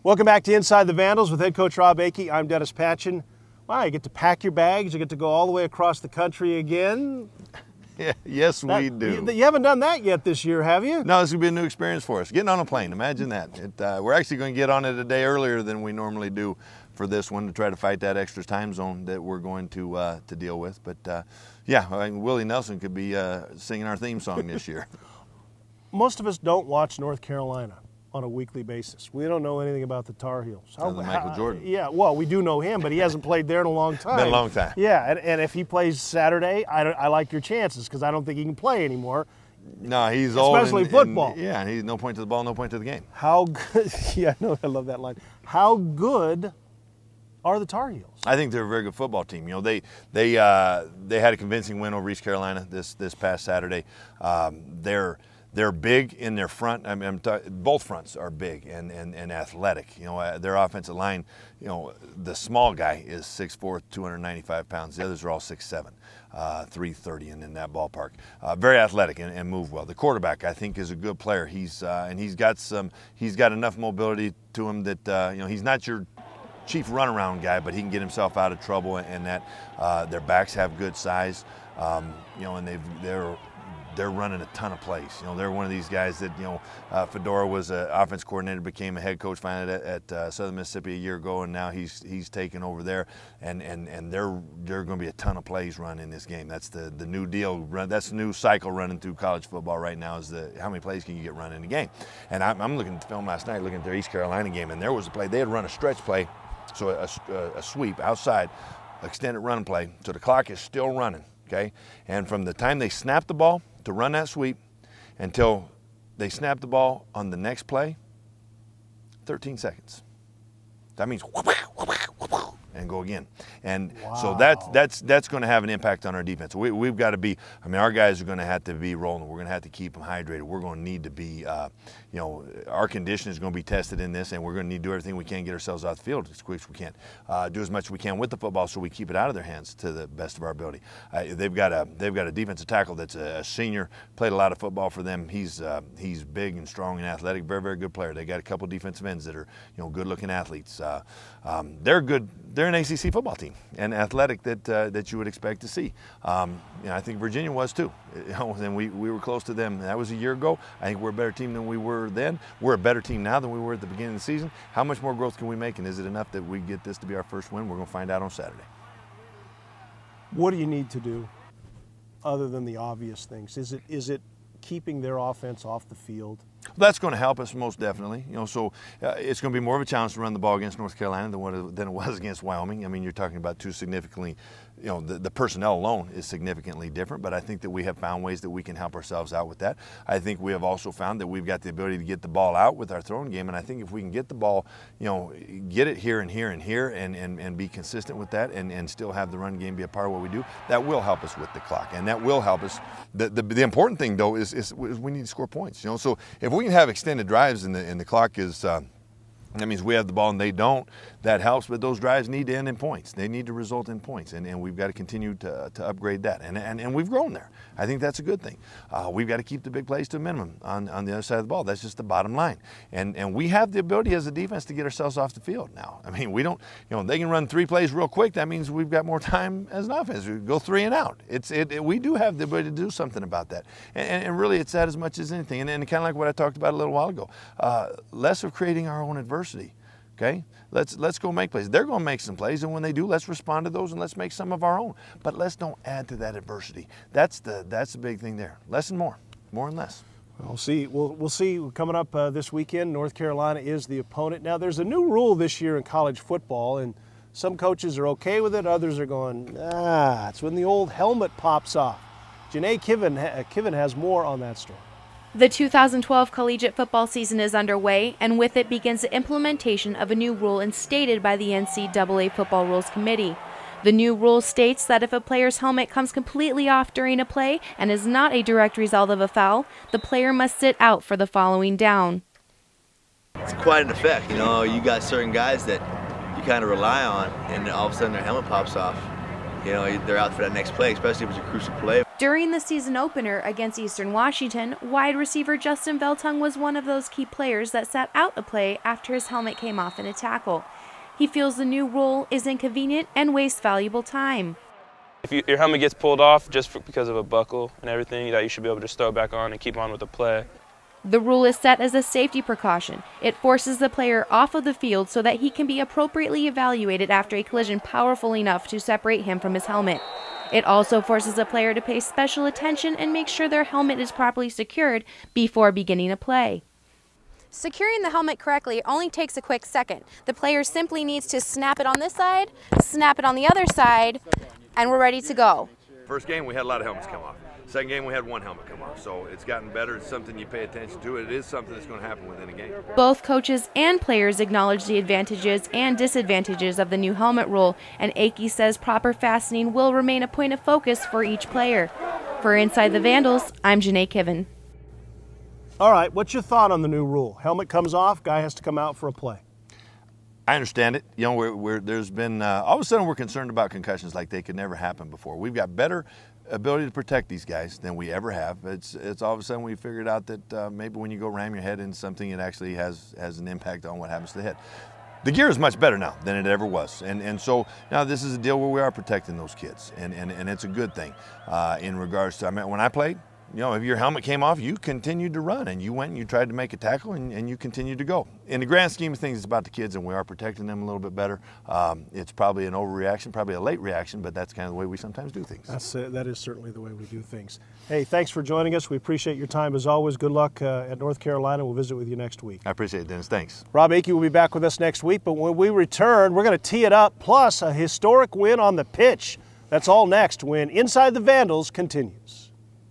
Welcome back to Inside the Vandals with head coach Rob Akey. I'm Dennis Patchen. Wow, you get to pack your bags. You get to go all the way across the country again. Yeah, yes, we do. You haven't done that yet this year, have you? No, this will be a new experience for us. Getting on a plane, imagine that. We're actually going to get on it a day earlier than we normally do for this one to try to fight that extra time zone that we're going to deal with. But yeah, I mean, Willie Nelson could be singing our theme song this year. Most of us don't watch North Carolina on a weekly basis. We don't know anything about the Tar Heels. Michael Jordan. Yeah, well, we do know him, but he hasn't played there in a long time. Been a long time. Yeah, and if he plays Saturday, I like your chances because I don't think he can play anymore. No, he's old. Especially football. Yeah, and he's no point to the ball, no point to the game. How good? Yeah, no, I love that line. How good are the Tar Heels? I think they're a very good football team. You know, they had a convincing win over East Carolina this past Saturday. They're big in their front. I mean, both fronts are big and athletic. You know, their offensive line, you know, the small guy is 6'4", 295 pounds. The others are all 6'7", 330 and in that ballpark. Very athletic and move well. The quarterback, I think, is a good player. He's got enough mobility to him that you know, he's not your chief runaround guy, but he can get himself out of trouble. And that their backs have good size. You know, and they're running a ton of plays. You know, they're one of these guys that, you know, Fedora was an offense coordinator, became a head coach finally at Southern Mississippi a year ago, and now he's taken over there, and there are going to be a ton of plays run in this game. That's the new deal. That's the new cycle running through college football right now, is how many plays can you get run in a game. And I'm looking at the film last night, looking at their East Carolina game, and there was a play. They had run a stretch play, so a sweep outside, extended run play, so the clock is still running, okay? And from the time they snap the ball to run that sweep until they snap the ball on the next play, 13 seconds. That means and go again. And wow. So that's going to have an impact on our defense. We've got to be, I mean, our guys are going to have to be rolling. We're going to have to keep them hydrated. We're going to need to be, you know, our condition is going to be tested in this, and we're going to need to do everything we can to get ourselves off the field as quick as we can. Do as much as we can with the football so we keep it out of their hands to the best of our ability. They've got a defensive tackle that's a senior, played a lot of football for them. He's big and strong and athletic, very, very good player. They got a couple defensive ends that are, you know, good-looking athletes. They're good. They're an ACC football team and athletic that you would expect to see. You know, I think Virginia was too. You know, and we were close to them. That was a year ago. I think we're a better team than we were then. We're a better team now than we were at the beginning of the season. How much more growth can we make, and is it enough that we get this to be our first win? We're going to find out on Saturday. What do you need to do other than the obvious things? Is it keeping their offense off the field? That's going to help us most definitely. You know, so it's going to be more of a challenge to run the ball against North Carolina than it was against Wyoming. I mean, you're talking about two significantly, you know, the personnel alone is significantly different, but I think that we have found ways that we can help ourselves out with that. I think we have also found that we've got the ability to get the ball out with our throwing game, and I think if we can get the ball, you know, get it here and here and here and be consistent with that and still have the run game be a part of what we do, that will help us with the clock, and that will help us. The important thing, though, is we need to score points, you know, so if we can have extended drives and the clock is that means we have the ball and they don't. That helps, but those drives need to end in points. They need to result in points, and we've got to continue to upgrade that. And we've grown there. I think that's a good thing. We've got to keep the big plays to a minimum on the other side of the ball. That's just the bottom line. And we have the ability as a defense to get ourselves off the field now. I mean, we don't, you know, they can run 3 plays real quick. That means we've got more time as an offense. We go 3 and out. We do have the ability to do something about that. And really, it's that as much as anything. And kind of like what I talked about a little while ago, less of creating our own adversity. Okay, let's go make plays. They're going to make some plays, and when they do, let's respond to those and let's make some of our own. But let's don't add to that adversity. That's the big thing there. Less and more and less. We'll see. We'll see. Coming up this weekend, North Carolina is the opponent. Now, there's a new rule this year in college football, and some coaches are okay with it. Others are going, it's when the old helmet pops off. Janae Kiven has more on that story. The 2012 collegiate football season is underway, and with it begins the implementation of a new rule instated by the NCAA Football Rules Committee. The new rule states that if a player's helmet comes completely off during a play and is not a direct result of a foul, the player must sit out for the following down. It's quite an effect, you know. You got certain guys that you kind of rely on, and all of a sudden their helmet pops off. You know, they're out for that next play, especially if it's a crucial play. During the season opener against Eastern Washington, wide receiver Justin Veltung was one of those key players that sat out a play after his helmet came off in a tackle. He feels the new rule is inconvenient and wastes valuable time. If your helmet gets pulled off just because of a buckle and everything, you should be able to just throw it back on and keep on with the play. The rule is set as a safety precaution. It forces the player off of the field so that he can be appropriately evaluated after a collision powerful enough to separate him from his helmet. It also forces a player to pay special attention and make sure their helmet is properly secured before beginning a play. Securing the helmet correctly only takes a quick second. The player simply needs to snap it on this side, snap it on the other side, and we're ready to go. First game, we had a lot of helmets come off. Second game, we had one helmet come off. So it's gotten better. It's something you pay attention to. It is something that's going to happen within a game. Both coaches and players acknowledge the advantages and disadvantages of the new helmet rule, and Akey says proper fastening will remain a point of focus for each player. For Inside the Vandals, I'm Janae Kiven. All right, what's your thought on the new rule? Helmet comes off, guy has to come out for a play. I understand it. You know, there's been, all of a sudden we're concerned about concussions like they could never happen before. We've got better ability to protect these guys than we ever have. It's all of a sudden we figured out that maybe when you go ram your head into something, it actually has an impact on what happens to the head. The gear is much better now than it ever was. And so now this is a deal where we are protecting those kids. And it's a good thing in regards to, I mean, when I played, you know, if your helmet came off, you continued to run, and you went and you tried to make a tackle, and you continued to go. In the grand scheme of things, it's about the kids, and we are protecting them a little bit better. It's probably an overreaction, probably a late reaction, but that's kind of the way we sometimes do things. That is certainly the way we do things. Hey, thanks for joining us. We appreciate your time as always. Good luck at North Carolina. We'll visit with you next week. I appreciate it, Dennis. Thanks. Rob Akey will be back with us next week, but when we return, we're going to tee it up, plus a historic win on the pitch. That's all next when Inside the Vandals continues.